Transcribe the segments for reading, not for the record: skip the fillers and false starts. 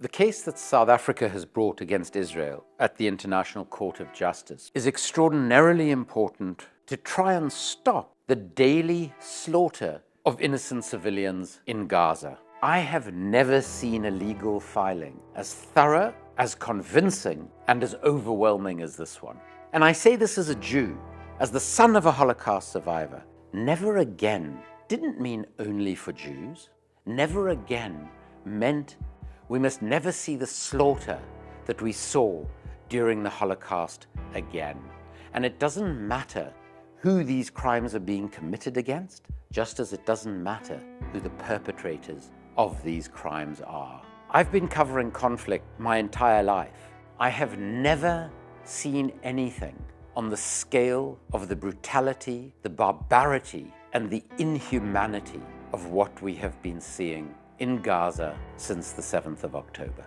The case that South Africa has brought against Israel at the International Court of Justice is extraordinarily important to try and stop the daily slaughter of innocent civilians in Gaza. I have never seen a legal filing as thorough, as convincing, and as overwhelming as this one. And I say this as a Jew, as the son of a Holocaust survivor. Never again didn't mean only for Jews. Never again meant we must never see the slaughter that we saw during the Holocaust again. And it doesn't matter who these crimes are being committed against, just as it doesn't matter who the perpetrators of these crimes are. I've been covering conflict my entire life. I have never seen anything on the scale of the brutality, the barbarity, and the inhumanity of what we have been seeing in Gaza since the 7th of October.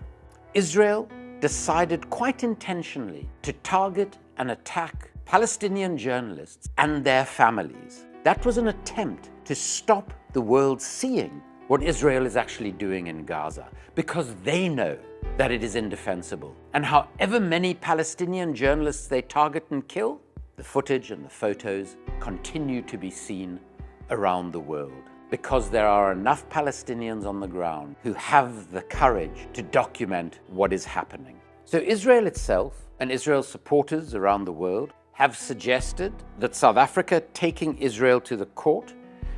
Israel decided quite intentionally to target and attack Palestinian journalists and their families. That was an attempt to stop the world seeing what Israel is actually doing in Gaza, because they know that it is indefensible. And however many Palestinian journalists they target and kill, the footage and the photos continue to be seen around the world, because there are enough Palestinians on the ground who have the courage to document what is happening. So Israel itself and Israel's supporters around the world have suggested that South Africa taking Israel to the court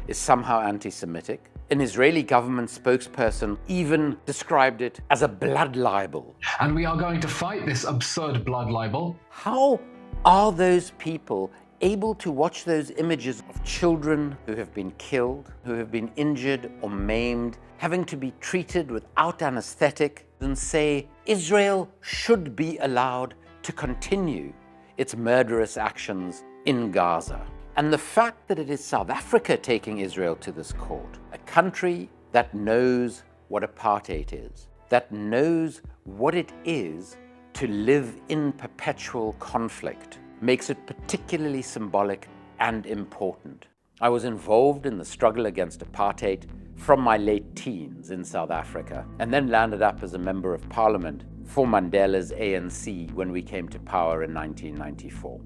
is somehow anti-Semitic. An Israeli government spokesperson even described it as a blood libel. And we are going to fight this absurd blood libel. How are those people able to watch those images of children who have been killed, who have been injured or maimed, having to be treated without anesthetic, and say Israel should be allowed to continue its murderous actions in Gaza? And the fact that it is South Africa taking Israel to this court, a country that knows what apartheid is, that knows what it is to live in perpetual conflict, makes it particularly symbolic and important. I was involved in the struggle against apartheid from my late teens in South Africa, and then landed up as a member of parliament for Mandela's ANC when we came to power in 1994.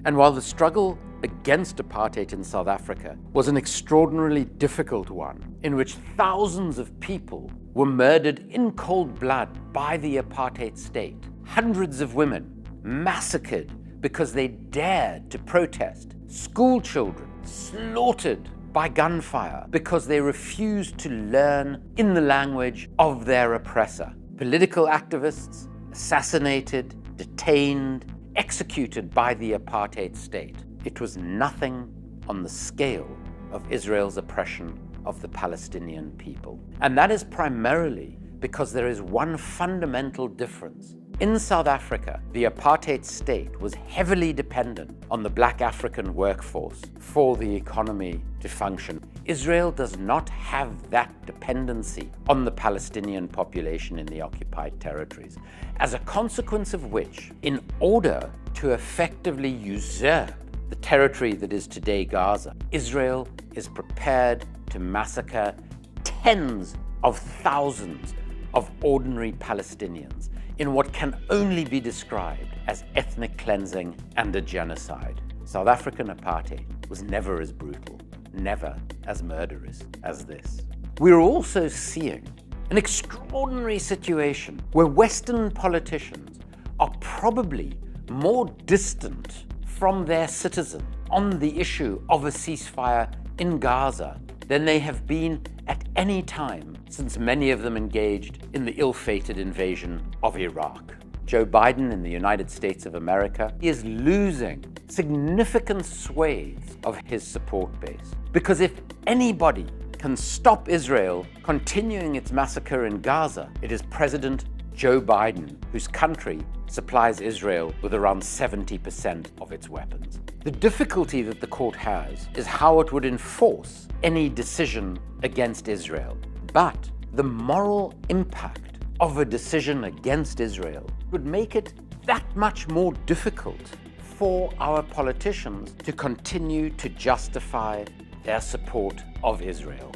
And while the struggle against apartheid in South Africa was an extraordinarily difficult one, in which thousands of people were murdered in cold blood by the apartheid state, hundreds of women massacred because they dared to protest, school children slaughtered by gunfire because they refused to learn in the language of their oppressor, political activists assassinated, detained, executed by the apartheid state. It was nothing on the scale of Israel's oppression of the Palestinian people. And that is primarily because there is one fundamental difference. In South Africa, the apartheid state was heavily dependent on the black African workforce for the economy to function. Israel does not have that dependency on the Palestinian population in the occupied territories, as a consequence of which, in order to effectively usurp the territory that is today Gaza, Israel is prepared to massacre tens of thousands of ordinary Palestinians in what can only be described as ethnic cleansing and a genocide. South African apartheid was never as brutal, never as murderous as this. We're also seeing an extraordinary situation where Western politicians are probably more distant from their citizens on the issue of a ceasefire in Gaza than they have been at any time since many of them engaged in the ill-fated invasion of Iraq. Joe Biden in the United States of America is losing significant swathes of his support base. Because if anybody can stop Israel continuing its massacre in Gaza, it is President Joe Biden, whose country supplies Israel with around 70% of its weapons. The difficulty that the court has is how it would enforce any decision against Israel. But the moral impact of a decision against Israel would make it that much more difficult for our politicians to continue to justify their support of Israel.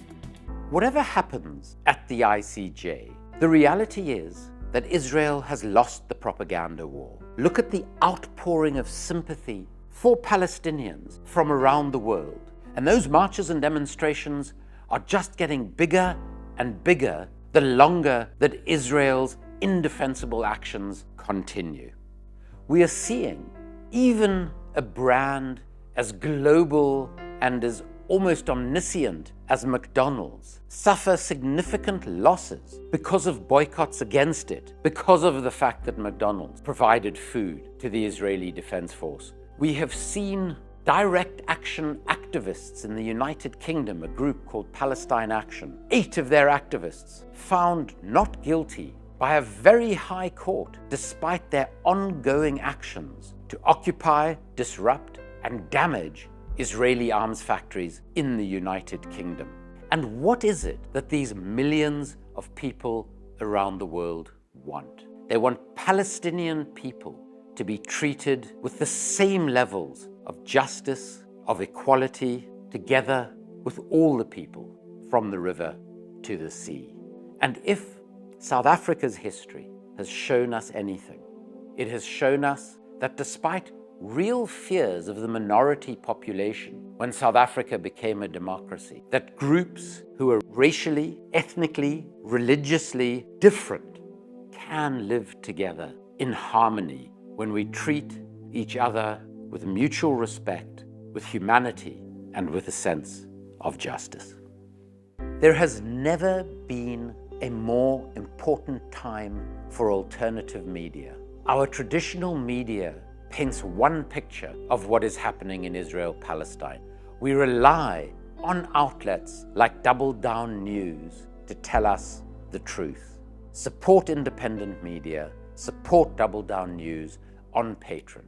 Whatever happens at the ICJ, the reality is that Israel has lost the propaganda war. Look at the outpouring of sympathy for Palestinians from around the world. And those marches and demonstrations are just getting bigger and bigger the longer that Israel's indefensible actions continue. We are seeing even a brand as global and as almost omniscient as McDonald's suffer significant losses because of boycotts against it, because of the fact that McDonald's provided food to the Israeli Defense Force. We have seen direct action activists in the United Kingdom, a group called Palestine Action, 8 of their activists found not guilty by a very high court, despite their ongoing actions to occupy, disrupt, and damage Israeli arms factories in the United Kingdom. And what is it that these millions of people around the world want? They want Palestinian people to be treated with the same levels of justice, of equality, together with all the people from the river to the sea. And if South Africa's history has shown us anything, it has shown us that despite real fears of the minority population when South Africa became a democracy, that groups who are racially, ethnically, religiously different can live together in harmony when we treat each other with mutual respect, with humanity, and with a sense of justice. There has never been a more important time for alternative media. Our traditional media paints one picture of what is happening in Israel-Palestine. We rely on outlets like Double Down News to tell us the truth. Support independent media, support Double Down News on Patreon.